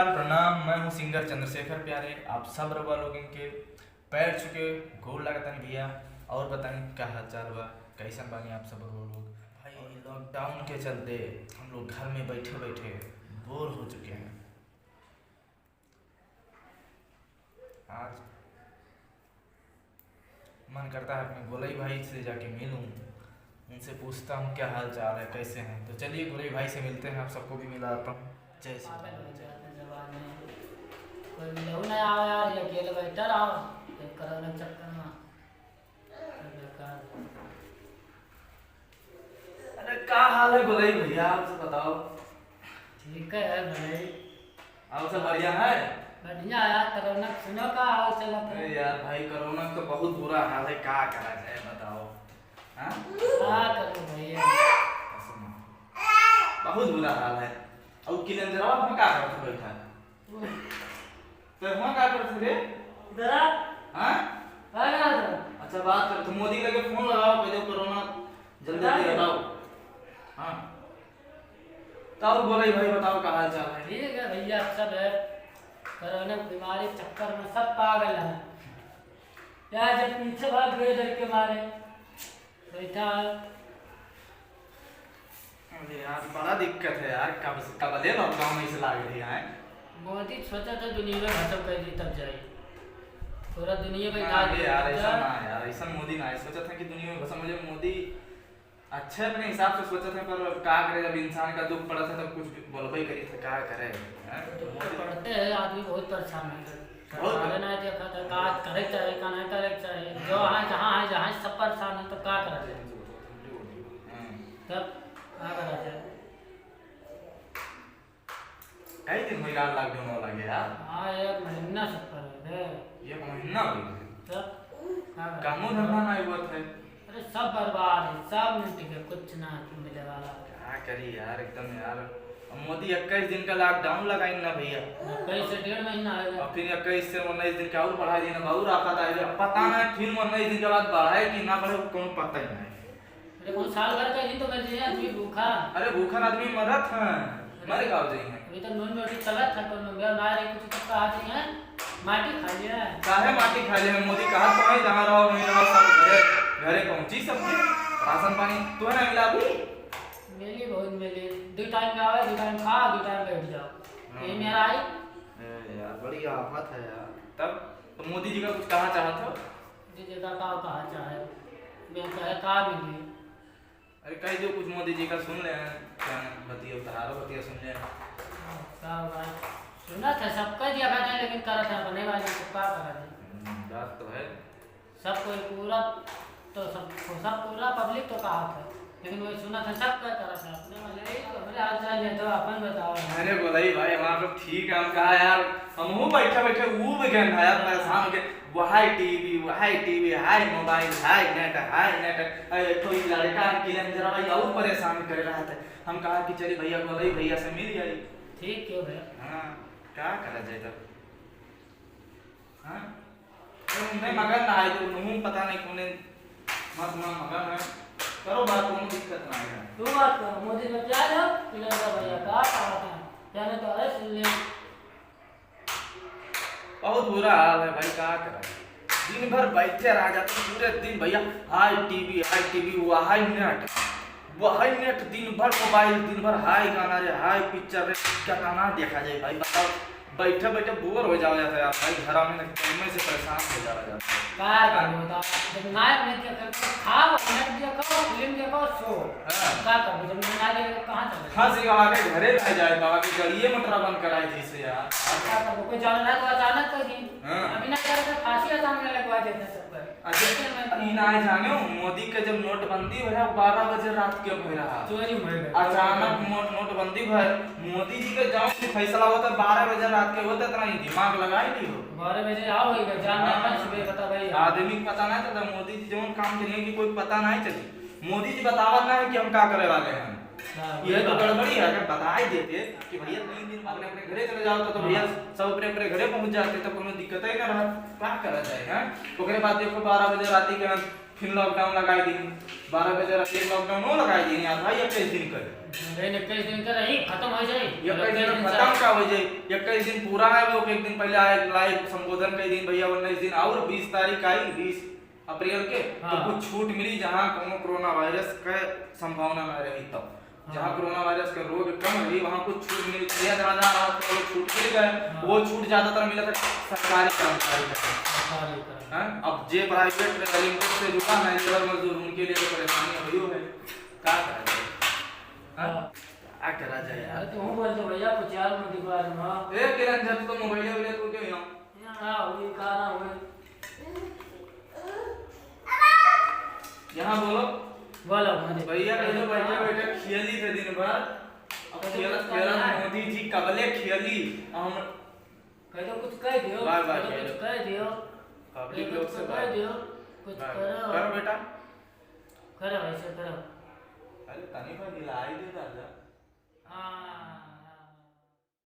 नमस्कार प्रणाम। मैं हूँ सिंगर चंद्रशेखर प्यारे। आप सब रउआ लोग इनके पैर छुके गोर लागतन भैया। और बताएं क्या हाल चाल बा, कैसन बानी आप सब रउआ लोग। भाई लॉकडाउन के चलते हम लोग घर में बैठे बैठे बोर हो चुके हैं। आज मन करता है अपने गोलई भाई से जाके मिलूं, उनसे पूछता हूँ क्या हाल चाल है, कैसे हैं। तो चलिए गोलई भाई से मिलते हैं, आप सबको भी मिलाता हूँ। जय श्री पागल हो राम। गया अपने जवान में। कोई मिलहु नहीं आओ यार, ये अकेले बैठा रहो ये कोरोना के चक्कर में। बेकार। अरे क्या हाल है गोलई भैया, आप सब बताओ। ठीक है भाई, आप सब बढ़िया है। बढ़िया यार। कोरोना सुनो का हाल चला अरे था। यार भाई कोरोना तो बहुत बुरा हाल है, क्या करा जाए बताओ। हाँ? क्या करूं भैया। बहुत बुरा हाल है। और किलेंजरवा हम क्या करते बैठा है? तो हम क्या करते रे? इधर आ। हाँ? आ गया था। अच्छा बात कर, तुम मोदी लगे फोन लगाओ, कह दो कोरोना जल्दी जल्दी हटाओ। हाँ तब बोले भाई बताओ क्या हाल चाल है। ठीक है भैया, सब है। कोरोना बीमारी के चक्कर में सब पागल है यार। जब पीछे भाग गए डर के मारे बैठा है। अरे यार बड़ा दिक्कत है यार, कब ले लॉकडाउन ऐसे लाग रही है। मोदी सोचा था दुनिया में खत्म कर दी तब जाए, पूरा दुनिया में आगे यार ऐसा ना यार, ऐसा मोदी ना सोचा था कि दुनिया में भसम हो जाए। मोदी अच्छे अपने हिसाब से सोचा था, पर क्या करे, जब इंसान का दुख पड़ा था तब कुछ बोलबे करी था, क्या करे। पढ़ते हैं आदमी बहुत परेशान है। बहुत। सरकार ने देखा था का करे चाहिए का नहीं करे चाहिए, जो है जहाँ सब परेशान है तो क्या करा जाए। तब क्या करा जाए। कई दिन हुई यार लॉकडाउन वाला गया यार। हाँ एक महीना से पर है। ये महीना हो गया। तब क्या करा कामों जाए? धंधा नहीं हुआ था। अरे सब बर्बाद है, सब मिट गया, कुछ ना मिले वाला। क्या करी यार एकदम यार। अब मोदी 21 दिन का लॉकडाउन लगाई ना भैया, कई से 1.5 महीना हो गया। और फिर 21 से 19 दिन का और बढ़ाई दिन और आता था। अब पता नहीं फिर 19 दिन के बाद बढ़ाए कि ना बढ़े, कोनो पता ही नहीं। अरे कौन साल भर का ही तो मर जाए आदमी भूखा। अरे भूखा आदमी मरत है, मर गाँव जाइए। अभी तो नून रोटी चला था, कोनो गया मारे कुछ तो कहा चाहिए माटी खा लिया है। काहे माटी खा ले, मोदी कहा तो है जहाँ रहो वहीं रहो, सब घरे घरे पहुंची सबके राशन पानी तो है ना मिला भी। मिली बहुत मिली, 2 टाइम में आवे, 2 टाइम खा, 2 टाइम बैठ जाओ। यही मेरा आई। यार बड़ी आफत है यार। तब तो मोदी जी का कुछ कहा चाहत हो? जी जगह का कहा चाहे मैं कहे का मिली। अरे कह दो कुछ, मोदी जी का सुन ले क्या बतिया उतारो बतिया सुन ले। क्या बात सुना था, सबका दिया था लेकिन करा था बने वाले को क्या करा दे। बात तो है। सब कोई पूरा तो सब पूरा पब्लिक तो कहा था, लेकिन वही सुना था सब क्या करा था अपने वाले। हमारे हाल चाल है तो अपन बताओ। अरे बोलाई भाई हमारा तो ठीक है, हम कहा यार हम हूँ बैठे बैठे ऊब गए ना यार, परेशान हो गए। वहाई टीवी हाई मोबाइल हाई नेट। अरे कोई लड़का किलेंजर भाई और परेशान कर रहा था। हम कहा कि चलिए भैया बोलाई भैया से मिल जाए। ठीक क्यों है। हाँ क्या करा जाए तब। हाँ नहीं मगन ना है, जो मुँह पता नहीं कौन मत ना मगन है, करो बात, कोनो दिक्कत ना है। तू बात करो, मोदी में क्या है पिलंगा भैया का कहा था जाने तो अरे सुन ले। बहुत बुरा हाल है भाई, क्या करा। दिन भर बैठे रह जाते पूरे दिन भैया, हाई टीवी वहाई नेट दिन भर मोबाइल, दिन भर हाई गाना रे हाई पिक्चर रे, क्या गाना देखा जाए भाई बताओ। बैठे बैठे बोर हो जाओ जाता है यार भाई, घर में में से परेशान हो जा रहा है। क्या करूं बता, जब नायक ने क्या कर खाओ नेट देखो फिल्म देखो सो क्या करूं। जब ना देखे कहां चले हाँ सी आके घरे रह जाए बाबा की गलिए मटरा बंद कराए थी से यार। क्या करूं, कोई जाना तो अचानक कर दी। हाँ। अभी ना करे तो फांसी सामने लगवा देते सब पर। अच्छा ई ना जाने मोदी के जब नोटबंदी भरा 12 बजे रात के भरा चोरी हो गई अचानक नोटबंदी भर, मोदी जी के जब फैसला होता 12 बजे रात के होता, इतना ही दिमाग लगाई नहीं हो। 12 बजे आओ ही जानना है सुबह बता भाई। आदमी को पता नहीं था मोदी जी जो काम करेंगे कि कोई पता नहीं चली। मोदी जी बतावत ना है कि हम क्या करे वाले हैं, हाँ, ये तो बात। गड़बड़ी है। अगर बता ही देते कि भैया 3 दिन अपने अपने घरे चले जाओ तो भैया सब अपने अपने घरे पहुंच जाते तो कोनो दिक्कत ही ना रहा। क्या करा जाए हैं? ओकरे बाद देखो 12 बजे रात के फिर लॉकडाउन लगाई दी। 12 बजे रात के लॉकडाउन हो लगाई दी यार भाई 21 दिन कर। लेकिन 21 दिन का रही खत्म हो जाए। 21 दिन खत्म का हो जाए। 21 दिन पूरा है वो एक दिन पहले आए लाइव संबोधन के दिन भैया 19 दिन और 20 तारीख आई 20 अप्रैल के तो हाँ। कुछ छूट मिली जहां कोनो कोरोना वायरस का संभावना न रही तब। जहां कोरोना वायरस का रोग कम रही वहां कुछ छूट मिली दिया जा रहा तो वो छूट मिल गए। वो छूट ज्यादातर मिला था सरकारी कर्मचारी को। हैं? अब जे प्राइवेट में लिमिटेड से जुड़ा है लेबर मजदूर उनके लिए तो परेशानी हुई है। क्या करा जाए? हैं? क्या करा जाए यार? अरे तुम बोल दो भैया कुछ यार मत दिखा दूंगा। ए किरण जब तो मोबाइल ले तू क्यों यहाँ? हां वही खाना हुए। यहाँ बोलो बोलो भैया कहते भैया बेटा खेली थे दिन भर। अब खेला मोदी जी कबले खेली हम कह दो कुछ कह दियो। बाय बाय कुछ कह दियो। पब्लिक लोग से कह दियो कुछ करो बेटा करो ऐसे करो। अरे तनी पर दिलाई दे दादा।